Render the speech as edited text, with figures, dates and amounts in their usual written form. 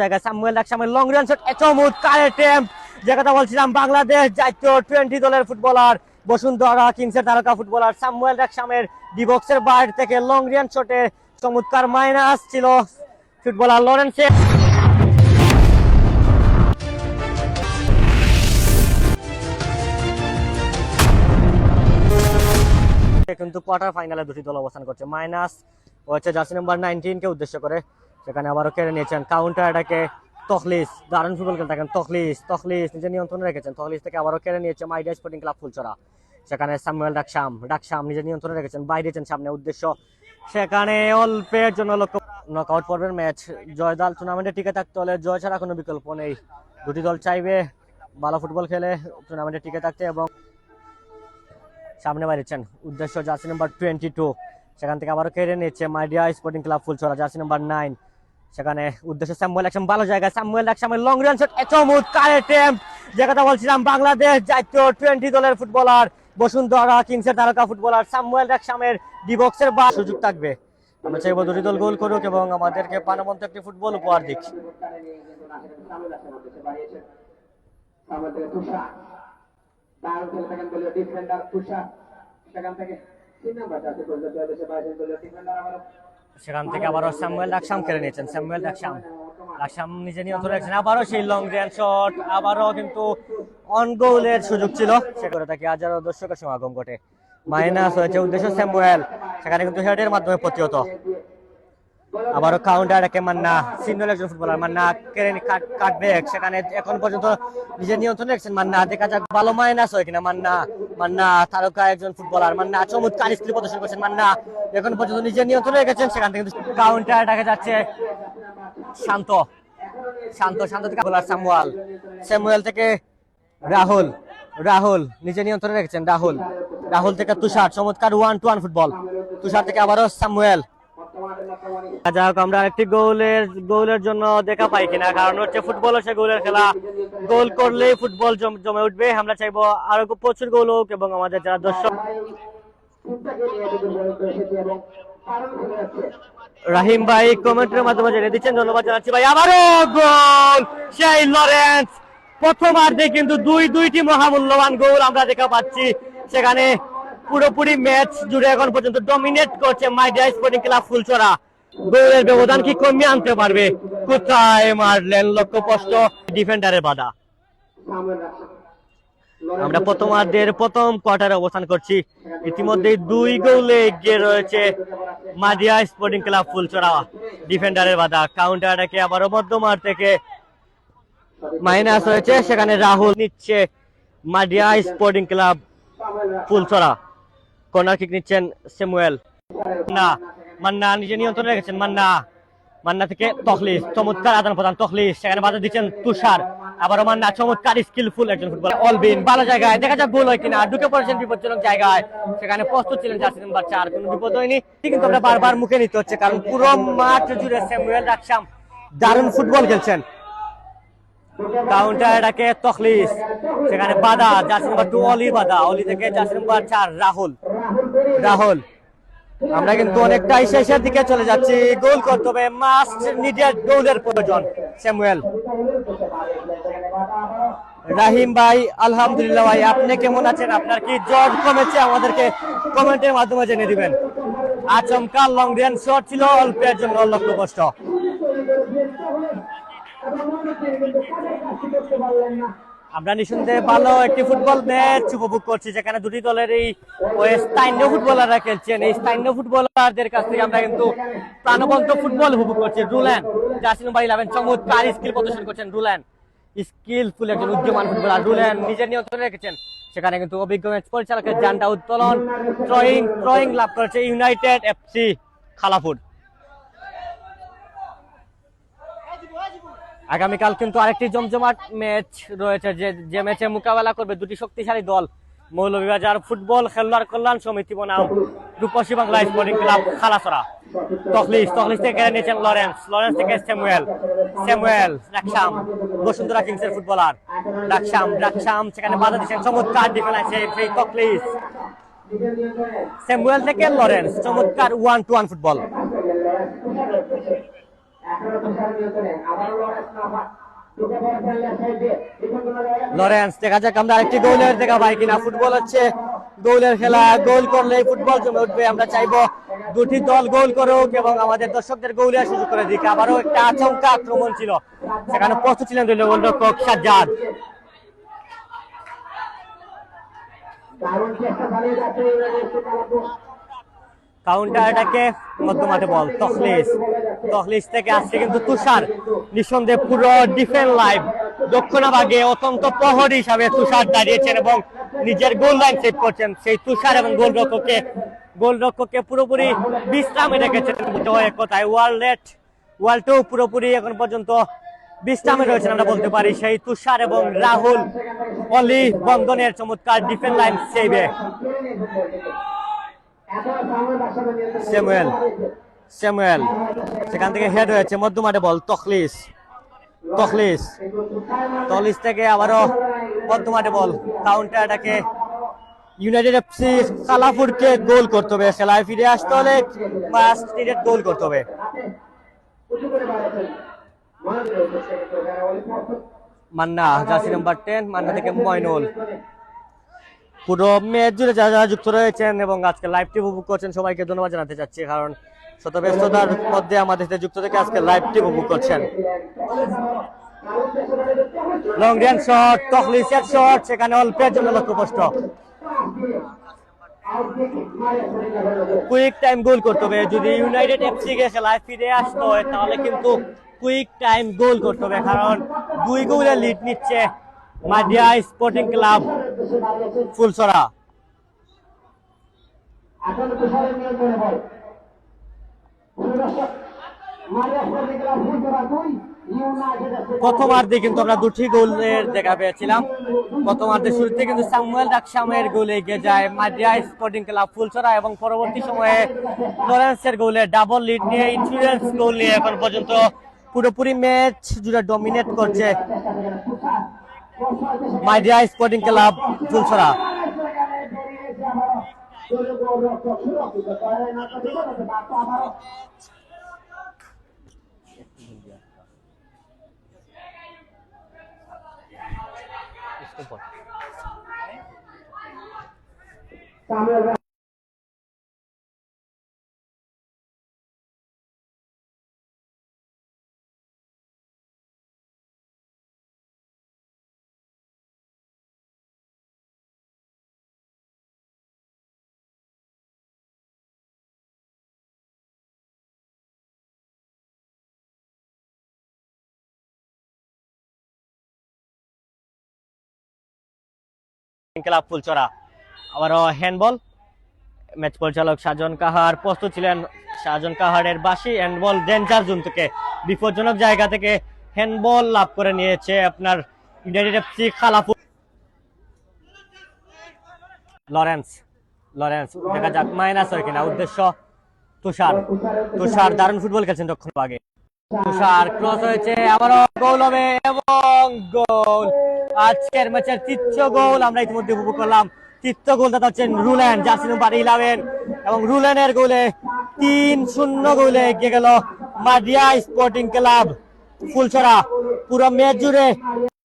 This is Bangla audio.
জায়গায় স্যামুয়েল ডাকসামের লং রেঞ্জ শট, চমৎকার অ্যাটেম্পট। যে কথা বলছিলাম, বাংলাদেশ জাতীয় 20 দলের ফুটবলার বসুন্ধরা কিংসের তারকা ফুটবলার স্যামুয়েল ডাকসামের ডি বক্সের বাইরে থেকে লং রেঞ্জ শটে চমৎকার মাইনাস ছিল ফুটবলার লরেন্সের। কিন্তু কোয়ার্টার ফাইনালে দুটি দল অবস্থান করছে। মাইনাস হচ্ছে জার্সি নাম্বার 19 কে উদ্দেশ্য করে, সেখানে আবারও কেড়ে নিয়েছেন কাউন্টার অ্যাটাকে তখলিস। দারুণ ফুটবল খেলতে থাকেন তখলিস নিজে নিয়ন্ত্রণে রেখেছেন। তখলিস থেকে আবারও কেড়ে নিয়েছে মাইডিয়া স্পোর্টিং ক্লাব ফুলচরা। সেখানে স্যামুয়েল ডাকসাম নিজে নিয়ন্ত্রণে রেখেছেন, বাইরেছেন সামনে উদ্দেশ্য, সেখানে অল্পের জন্য লক্ষ্য। নকআউট পর্বের ম্যাচ, জয়দাল টুর্নামেন্টে টিকে থাকতে হলে জয় ছাড়া কোনো বিকল্প নেই। দুটি দল চাইবে ভালো ফুটবল খেলে টুর্নামেন্টে টিকে থাকতে, এবং সামনে বাইরেছেন উদ্দেশ্য জার্সি নাম্বার 22, সেখান থেকে আবারও কেড়ে নিচ্ছে মাইডিয়া স্পোর্টিং ক্লাব ফুলচরা জার্সি নাম্বার 9। সেখানে উদ্দেশ্য স্যামুয়েল ডাকসাম, ভালো জায়গায় স্যামুয়েল ডাকসামের লং রেঞ্জ শট, চমৎকার অ্যাটেম্পট। যে কথা বলছিলাম, বাংলাদেশ জাতীয় 20 দলের ফুটবলার বসুন্ধরা কিংসের তারকা ফুটবলার স্যামুয়েল ডাকসামের ডি বক্সের বা সুযোগ থাকবে। আমরা চাইবো দুটি দল গোল করুক এবং আমাদেরকে প্রাণবন্ত একটি ফুটবল উপহার দিক। সেখান থেকে আবারও স্যামুয়েল ডাকসাম কেড়ে নিয়েছেন। স্যামুয়েল ডাকসাম নিজে নিয়ন্ত্রণ রেখেছেন, আবারও সেই লং রেঞ্জ শট, আবারও কিন্তু অন গোলের সুযোগ ছিল। সে করে তাকে হাজারো দর্শকের সমাগম ঘটে। মাইনাস হয়েছে উদ্দেশ্য স্যামুয়েল, সেখানে কিন্তু হেডের মাধ্যমে প্রতিহত। আবারও কাউন্টার অ্যাটাকে মান্না, সিনিয়র একজন ফুটবলার মান্না কেড়ে কাটবে, সেখানে এখন পর্যন্ত নিজে নিয়ন্ত্রণ রেখেছেন মান্না। দেখা যাক ভালো মাইনাস হয় কিনা। মান্না তারকা একজন ফুটবলার, মান্না চমৎকার স্কিল প্রদর্শন করছেন। মান্না এখন পর্যন্ত নিজে নিয়ন্ত্রণ রেখেছেন, সেখান থেকে কাউন্টার অ্যাটাকে যাচ্ছে শান্ত থেকে বলার স্যামুয়েল থেকে রাহুল নিজে নিয়ন্ত্রণে রেখেছেন। রাহুল থেকে তুষার, চমৎকার 1-to-1 ফুটবল। তুষার থেকে আবারও স্যামুয়েল। যাক, আমরা আরেকটি গোলের জন্য দেখা পাই কিনা, কারণ হচ্ছে ফুটবল হচ্ছে গোলের খেলা। গোল করলেই ফুটবল জমে উঠবে। আমরা চাইবো আরো প্রচুর গোল হোক এবং আমাদের যারা দর্শক। রাহিম ভাই কমেন্টের মাধ্যমে জেনে দিচ্ছেন, ধন্যবাদ জানাচ্ছি ভাই। আবারও গোল সেই লরেন্স। প্রথমার্ধে কিন্তু দুইটি মহামূল্যবান গোল আমরা দেখা পাচ্ছি। সেখানে পুরোপুরি ম্যাচ জুড়ে এখন পর্যন্ত ডমিনেট করছে মাইডিয়া স্পোর্টিং ক্লাব ফুলচরা। গোলের ব্যবধান কি কমিয়ে আনতে পারবে? কোথায় মারলেন লক্ষ্যস্পষ্ট ডিফেন্ডারের বাধা। আমরা প্রথমার্ধের প্রথম কোয়ার্টারে অবস্থান করছি। ইতিমধ্যে 2 গোলে এগিয়ে রয়েছে মাইডিয়া স্পোর্টিং ক্লাব ফুলচরা। ডিফেন্ডারের বাধা, কাউন্টার অ্যাটাকে আবারও মধ্যমাঠ থেকে মাইনাস হয়েছে, সেখানে রাহুল নিচ্ছে মাইডিয়া স্পোর্টিং ক্লাব ফুলচরা। কর্নার কিক নিচ্ছেন স্যামুয়েল। মান্না নিজে নিয়ন্ত্রণে রেখেছেন। মান্না থেকে তখলিস, চমৎকার আদান প্রদান তখলিস, সেখানে বাধা দিচ্ছেন তুষার। আবারও মান্না চমৎকার স্কিলফুল একজন ফুটবলার। অলবিন ভালো জায়গায়, দেখা যাক গোল হয় কিনা। ঢুকে পড়েছেন বিপজ্জনক জায়গায়, সেখানে প্রস্তুত ছিলেন জার্সি নাম্বার 4, কোনো বিপদ হয়নি। কিন্তু আমরা বারবার মুখে নিতে হচ্ছে, কারণ পুরো মাঠ জুড়ে স্যামুয়েল ডাকসাম দারুণ ফুটবল খেলছেন। কাউন্টার অ্যাটাকে তখলিস, সেখানে বাধা জার্সি নাম্বার 2 অলি থেকে জার্সি নাম্বার 4 রাহুল। আমরা কিন্তু অনেকটাই শেষের দিকে চলে যাচ্ছি। গোল করতে হবে, মাস্ট নিডেড গোলের প্রয়োজন। স্যামুয়েল। রাহিম ভাই আলহামদুলিল্লাহ ভাই, আপনি কেমন আছেন? আপনার কি জ্বর কমেছে? আমাদেরকে কমেন্টের মাধ্যমে জেনে দিবেন। আচমকা লং রেঞ্জ শট ছিল, অল্পের জন্য লক্ষ্যভ্রষ্ট। আমরা নিঃসন্দেহে ভালো একটি ফুটবল ম্যাচ উপভোগ করছি, যেখানে দুটি দলের এই স্থানীয় ফুটবলাররা খেলছেন। এই স্থানীয় ফুটবলারদের কাছ থেকে আমরা কিন্তু প্রাণবন্ত ফুটবল উপভোগ করছি। রুল্যান জার্সি নাম্বার 11 চমৎকার স্কিল প্রদর্শন করছেন। রুল্যান স্কিলফুল একজন উদ্যমান ফুটবলার। রুল্যান নিজের নিয়ন্ত্রণে রেখেছেন, সেখানে কিন্তু অভিজ্ঞ ম্যাচ পরিচালকের জানটা উত্তোলন। থ্রোয়িং লাভ করেছে ইউনাইটেড এফসি খালাপুর। আগামীকাল কিন্তু আরেকটি জমজমাট ম্যাচ রয়েছে, যে ম্যাচে মোকাবেলা করবে দুটি শক্তিশালী দল। মৌলভীবাজার ফুটবল খেলোয়াড় কল্যাণ সমিতি বনাম রূপসী বাংলা স্পোর্টিং ক্লাব খালাসরা। তখলিস থেকে নিয়েছেন লরেন্স থেকে স্যামুয়েল ডাকসাম, বসুন্ধরা কিংসের ফুটবলার। ডাকসাম সেখানে বাধা দিচ্ছেন, চমৎকার ডিফেন্স সেই তখলিস। স্যামুয়েল থেকে লরেন্স, চমৎকার 1-to-1 ফুটবল। লরেন্স, দেখা যাক আমরা আরেকটি গোলের দেখা পাই কিনা। ফুটবল হচ্ছে গোলের খেলা, গোল করলেই ফুটবল জমে উঠবে। আমরা চাইবো দুটি দল গোল করুক এবং আমাদের দর্শকদের গোলের সুযোগ করে দিক। আবারও একটা আচমকা আক্রমণ ছিল, সেখানে প্রস্তুত ছিলেন গোলরক্ষক সাজ্জাদ। কাউন্টার অ্যাটাকে মধ্যমাঠে বল তখলিস থেকে আসছে কিন্তু তুষার। নিঃসন্দেহে পুরো ডিফেন্স লাইন দক্ষিণভাগে অত্যন্ত প্রহরী হিসাবে তুষার দাঁড়িয়েছেন এবং নিজের গোল লাইন সেভ করছেন। সেই তুষার এবং গোলরক্ষককে পুরোপুরি বিশ্রামে রেখেছেন এক কথায়। ওয়ার্ল্ড পুরোপুরি এখন পর্যন্ত বিশ্রামে রয়েছেন আমরা বলতে পারি। সেই তুষার এবং রাহুল অলি বন্ধনের চমৎকার ডিফেন্স লাইন সেভে। স্যামুয়েল সেখান থেকে হেড হয়েছে, মধ্যমাঠে বল তখলিস থেকে আবারও মধ্যমাঠে বল। কাউন্টার অ্যাটাকে ইউনাইটেড এফসি খালাপুরকে গোল করতে হবে, খেলায় ফিরে আসতে হলে গোল করতে হবে। মান্না, জার্সি নাম্বার 10, মান্না থেকে ময়নুল। পুরো ম্যাচ জুড়ে যারা যারা যুক্ত রয়েছেন এবং আজকে লাইভটি উপভোগ করছেন সবাইকে ধন্যবাদ জানাতে চাচ্ছি, কারণ শত ব্যস্ততার মধ্যে আমাদের সাথে যুক্ত থেকে আজকে লাইভটি উপভোগ করছেন। লং রেঞ্জ শট, তখলিসের শট, সেখানে অল্পের জন্য লক্ষ্যভ্রষ্ট। কুইক টাইম গোল করতে হবে, যদি ইউনাইটেড এফসি কে খেলায় ফিরে আসতে হয় তাহলে কিন্তু কুইক টাইম গোল করতে হবে, কারণ 2 গোলের লিড নিচ্ছে মাদিয়া স্পোর্টিং ক্লাব ফুলছড়া। প্রথমার্ধে কিন্তু আমরা 2টি গোলের দেখা পেয়েছিলাম। প্রথমার্ধের শুরুতে কিন্তু সামুয়েল ডাকসামের গোলে এগিয়ে যায় মাদিয়া স্পোর্টিং ক্লাব ফুলছড়া এবং পরবর্তী সময়ে লরেন্সের গোলে ডাবল লিড নিয়ে ইন্স্যুরেন্স গোল নিয়ে এখন পর্যন্ত পুরোপুরি ম্যাচ জুড়ে ডমিনেট করছে Madiya sporting club Phulchhara. Club Phulchhara আবারও হ্যান্ডবল। ম্যাচ পরিচালক সাজন কাহার প্রস্তুত ছিলেন। সাজন কাহারের বাসি হ্যান্ডবল ডেঞ্জার জোন থেকে বিপজ্জনক জায়গা থেকে হ্যান্ডবল লাভ করে নিয়েছে আপনার ইউনাইটেড এফসি খালাপুর। লরেন্স দেখা যাক মাইনাস হয় কিনা। উদ্দেশ্য তুষার দারুণ ফুটবল খেলছেন দক্ষিণ ভাগে। তুষার ক্রস হয়েছে, আবারও গোল হবে এবং গোল। আজকের ম্যাচের 3য় গোল আমরা ইতিমধ্যে উপভোগ করলাম। 3য় গোলদাতা হচ্ছেন রুলেন, জার্সি নাম্বার 11 এবং রুলেনের গোলে 3-0 গোলে এগিয়ে গেল মাদিয়া স্পোর্টিং ক্লাব ফুলছড়া। পুরো ম্যাচ জুড়ে